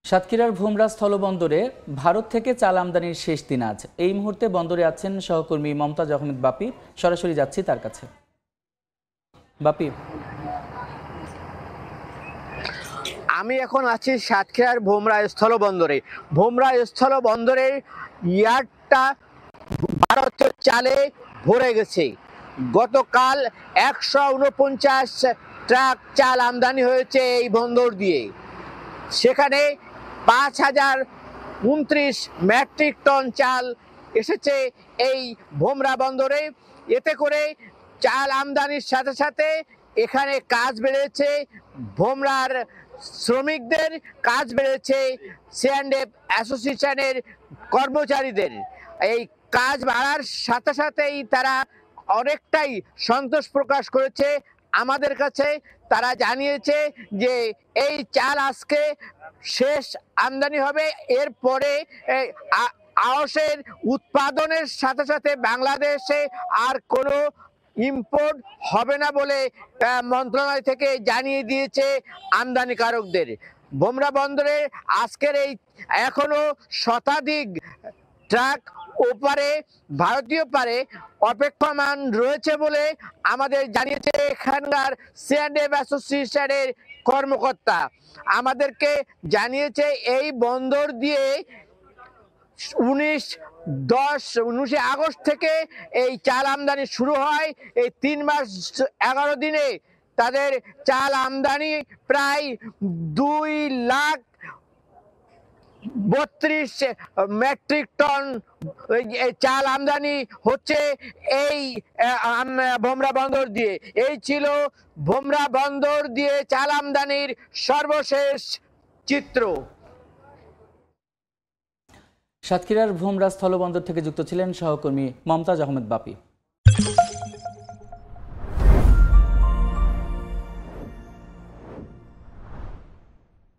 সাতক্ষীরার ভোমরা স্থলবন্দরে ভারত থেকে চাল আমদানির শেষ দিন আজ। এই মুহূর্তে বন্দরে আছেন সহকর্মী মমতাজ আহমেদ বাপি। সরাসরি যাচ্ছি তার কাছে। বাপি, আমি এখন আছি সাতক্ষীরার ভোমরা স্থলবন্দরে। ভোমরা স্থলবন্দরের ইয়ার্ডটা ভারতের চালে ভরে গেছে। গতকাল 149 ট্রাক চাল আমদানি হয়েছে এই বন্দর দিয়ে। সেখানে 5029 মেট্রিক টন চাল এসেছে এই ভোমরা বন্দরে। এতে করে চাল আমদানির সাথে সাথে এখানে কাজ বেড়েছে, ভোমরার শ্রমিকদের কাজ বেড়েছে, C&F অ্যাসোসিয়েশনের কর্মচারীদের। এই কাজ বাড়ার সাথে সাথেই তারা অনেকটাই সন্তোষ প্রকাশ করেছে আমাদের কাছে। তারা জানিয়েছে যে এই চাল আজকে শেষ আমদানি হবে, এরপরে আড়সের উৎপাদনের সাথে সাথে বাংলাদেশে আর কোনো ইম্পোর্ট হবে না বলে মন্ত্রণালয় থেকে জানিয়ে দিয়েছে আমদানিকারকদের। ভোমরা বন্দরে আজকের এই এখনো শতাধিক ট্রাক ওপারে ভারতীয় পারে অপেক্ষমান রয়েছে বলে আমাদের জানিয়েছে এখানকার C&F অ্যাসোসিয়েশনের কর্মকর্তা। আমাদেরকে জানিয়েছে এই বন্দর দিয়ে 19 আগস্ট থেকে এই চাল আমদানি শুরু হয়। এই 3 মাস 11 দিনে তাদের চাল আমদানি প্রায় 2,32 মেট্রিক টন চাল আমদানি হচ্ছে এই ভোমরা বন্দর দিয়ে। এই ছিল ভোমরা বন্দর দিয়ে চাল আমদানির সর্বশেষ চিত্র। সাতক্ষীরার ভোমরা স্থলবন্দর থেকে যুক্ত ছিলেন সহকর্মী মমতাজ আহমেদ বাপি।